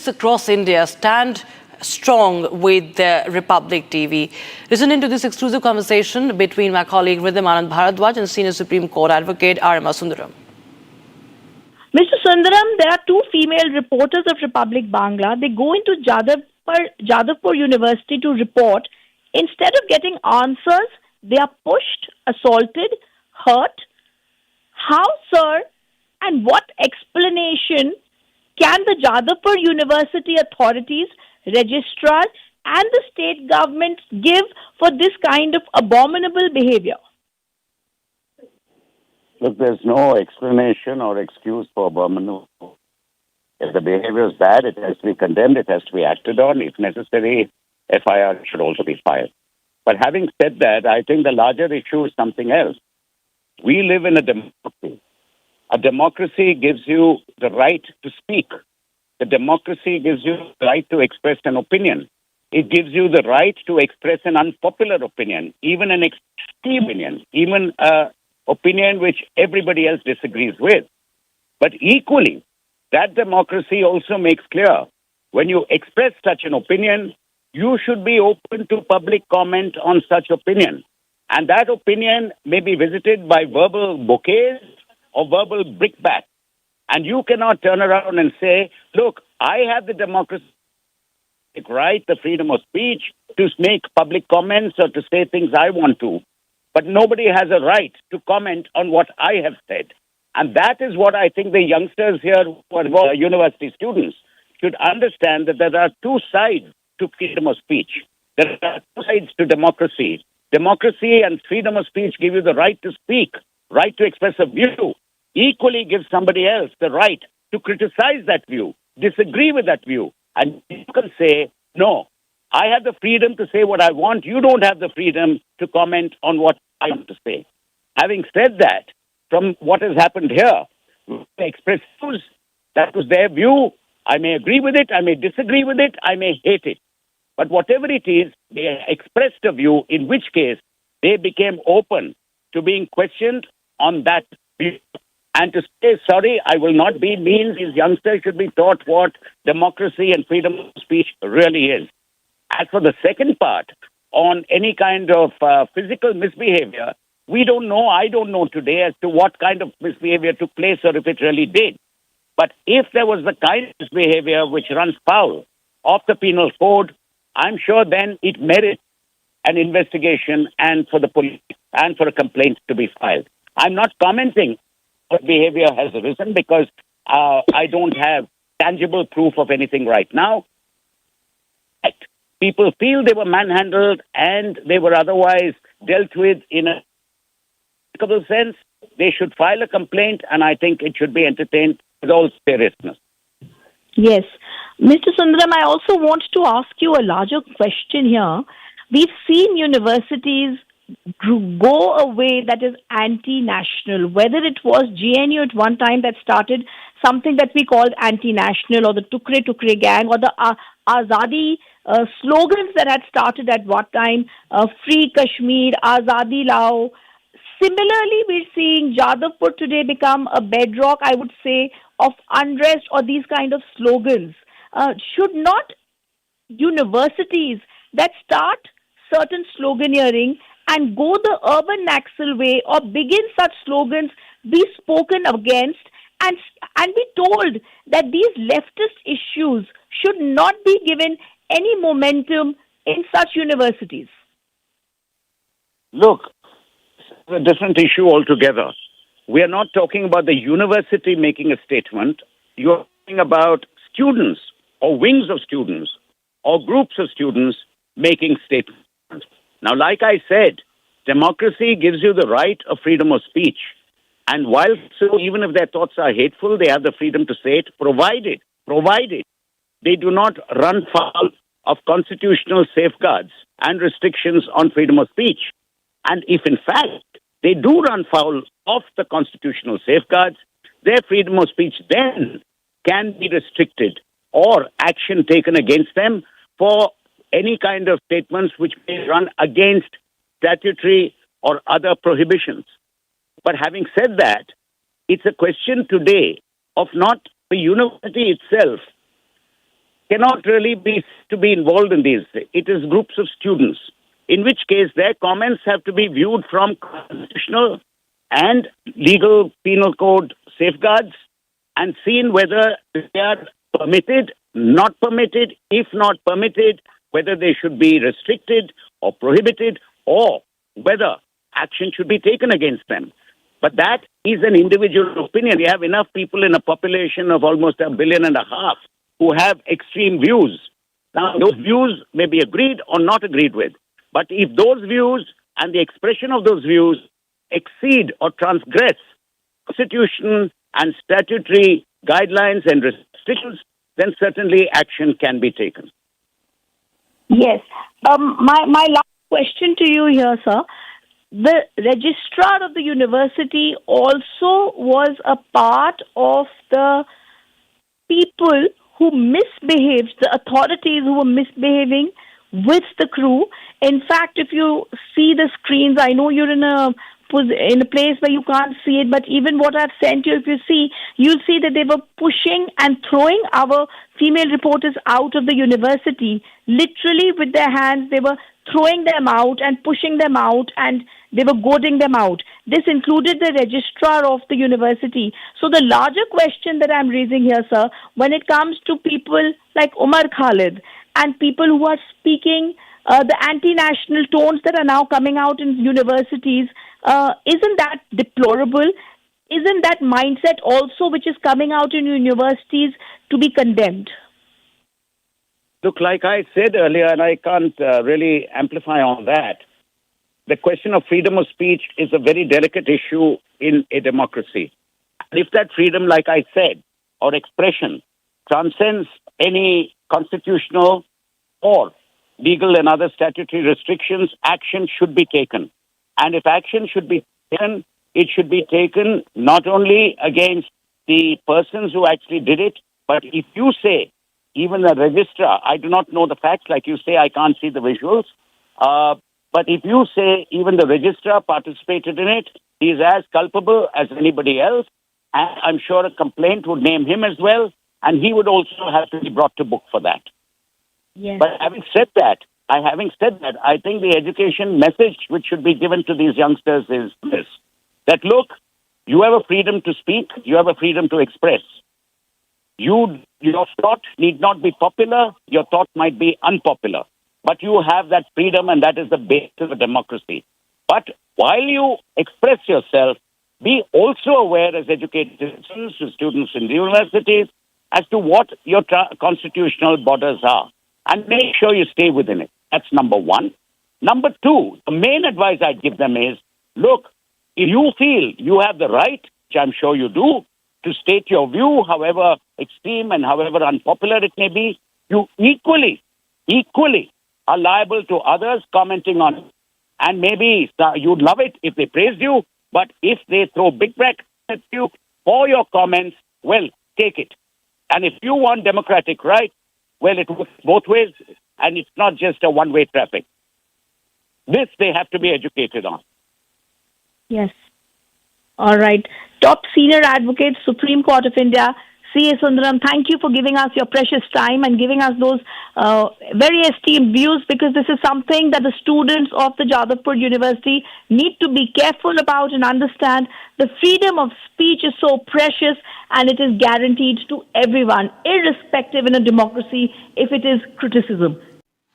across India stand strong with the Republic TV. Listen into this exclusive conversation between my colleague Rhythm Anand Bharadwaj and Senior Supreme Court Advocate Arnab Sundaram. Mr. Sundaram, there are two female reporters of Republic Bangla. They go into Jadavpur University to report. Instead of getting answers, they are pushed, assaulted, hurt. How, sir, and what explanation can the Jadavpur University authorities, registrars, and the state government give for this kind of abominable behavior? Look, there's no explanation or excuse for abominable. If the behavior is bad, it has to be condemned, it has to be acted on. If necessary, FIR should also be filed. But having said that, I think the larger issue is something else. We live in a democracy. A democracy gives you the right to speak. The democracy gives you the right to express an opinion. It gives you the right to express an unpopular opinion, even an extreme opinion, even an opinion which everybody else disagrees with. But equally, that democracy also makes clear when you express such an opinion, you should be open to public comment on such opinion. And that opinion may be visited by verbal bouquets or verbal brickbats. And you cannot turn around and say, look, I have the democratic right, the freedom of speech to make public comments or to say things I want to. But nobody has a right to comment on what I have said. And that is what I think the youngsters here who are university students should understand, that there are two sides to freedom of speech. There are two sides to democracy. Democracy and freedom of speech give you the right to speak, right to express a view. Equally gives somebody else the right to criticize that view, disagree with that view. And you can say, no, I have the freedom to say what I want. You don't have the freedom to comment on what I want to say. Having said that, from what has happened here, they express views. That was their view. I may agree with it. I may disagree with it. I may hate it. But whatever it is, they expressed a view, in which case they became open to being questioned on that view. And to say, sorry, I will not be, means these youngsters should be taught what democracy and freedom of speech really is. As for the second part, on any kind of physical misbehavior, we don't know, I don't know today as to what kind of misbehavior took place or if it really did. But if there was the kind of misbehavior which runs foul of the penal code, I'm sure then it merits an investigation and for the police and for a complaint to be filed. I'm not commenting what behavior has arisen because I don't have tangible proof of anything right now. People feel they were manhandled and they were otherwise dealt with in a sense. They should file a complaint, and I think it should be entertained with all seriousness. Yes. Mr. Sundaram, I also want to ask you a larger question here. We've seen universities go away that is anti-national, whether it was GNU at one time that started something that we called anti-national, or the Tukre gang, or the Azadi slogans that had started at what time, Free Kashmir, Azadi Lao. Similarly, we're seeing Jadavpur today become a bedrock, I would say, of unrest or these kind of slogans. Should not universities that start certain sloganeering and go the urban Naxal way or begin such slogans be spoken against and be told that these leftist issues should not be given any momentum in such universities? Look, it's a different issue altogether. We are not talking about the university making a statement. You're talking about students or wings of students or groups of students making statements. Now, like I said, democracy gives you the right of freedom of speech. And while so, even if their thoughts are hateful, they have the freedom to say it, provided they do not run foul of constitutional safeguards and restrictions on freedom of speech. And if, in fact, they do run foul of the constitutional safeguards, their freedom of speech then can be restricted or action taken against them for any kind of statements which may run against statutory or other prohibitions. But having said that, it's a question today of not the university itself cannot really be to be involved in these. It is groups of students, in which case their comments have to be viewed from constitutional and legal penal code safeguards and seen whether they are permitted, not permitted, if not permitted, whether they should be restricted or prohibited, or whether action should be taken against them. But that is an individual opinion. We have enough people in a population of almost 1.5 billion who have extreme views. Now, those views may be agreed or not agreed with. But if those views and the expression of those views exceed or transgress constitution and statutory guidelines and restrictions, then certainly action can be taken. Yes. My last question to you here, sir. The registrar of the university also was a part of the people who misbehaved, the authorities who were misbehaving with the crew. In fact, if you see the screens, I know you're in a place where you can't see it, but even what I've sent you, if you see, you'll see that they were pushing and throwing our female reporters out of the university. Literally with their hands, they were throwing them out and pushing them out, and they were goading them out. This included the registrar of the university. So the larger question that I'm raising here, sir, when it comes to people like Umar Khalid and people who are speaking the anti-national tones that are now coming out in universities, isn't that deplorable? Isn't that mindset also which is coming out in universities to be condemned? Look, like I said earlier, and I can't really amplify on that, the question of freedom of speech is a very delicate issue in a democracy. And if that freedom, like I said, or expression transcends any constitutional or legal and other statutory restrictions, action should be taken. And if action should be taken, it should be taken not only against the persons who actually did it, but if you say, even a registrar, I do not know the facts, like you say, I can't see the visuals, but if you say even the registrar participated in it, he is as culpable as anybody else, and I'm sure a complaint would name him as well, and he would also have to be brought to book for that. Yes. But having said that, I think the education message which should be given to these youngsters is this, that look, you have a freedom to speak, you have a freedom to express. Your thought need not be popular, your thought might be unpopular, but you have that freedom, and that is the basis of a democracy. But while you express yourself, be also aware as educated students in the universities as to what your constitutional borders are, and make sure you stay within it. That's number one. Number two, the main advice I'd give them is, look, if you feel you have the right, which I'm sure you do, to state your view, however extreme and however unpopular it may be, you equally are liable to others commenting on it. And maybe you'd love it if they praised you, but if they throw big brackets at you for your comments, well, take it. And if you want democratic rights, well, it works both ways, and it's not just a one-way traffic. This they have to be educated on. Yes. All right. Top senior advocate, Supreme Court of India, C.A. Sundaram, thank you for giving us your precious time and giving us those very esteemed views, because this is something that the students of the Jadavpur University need to be careful about and understand. The freedom of speech is so precious, and it is guaranteed to everyone, irrespective in a democracy if it is criticism.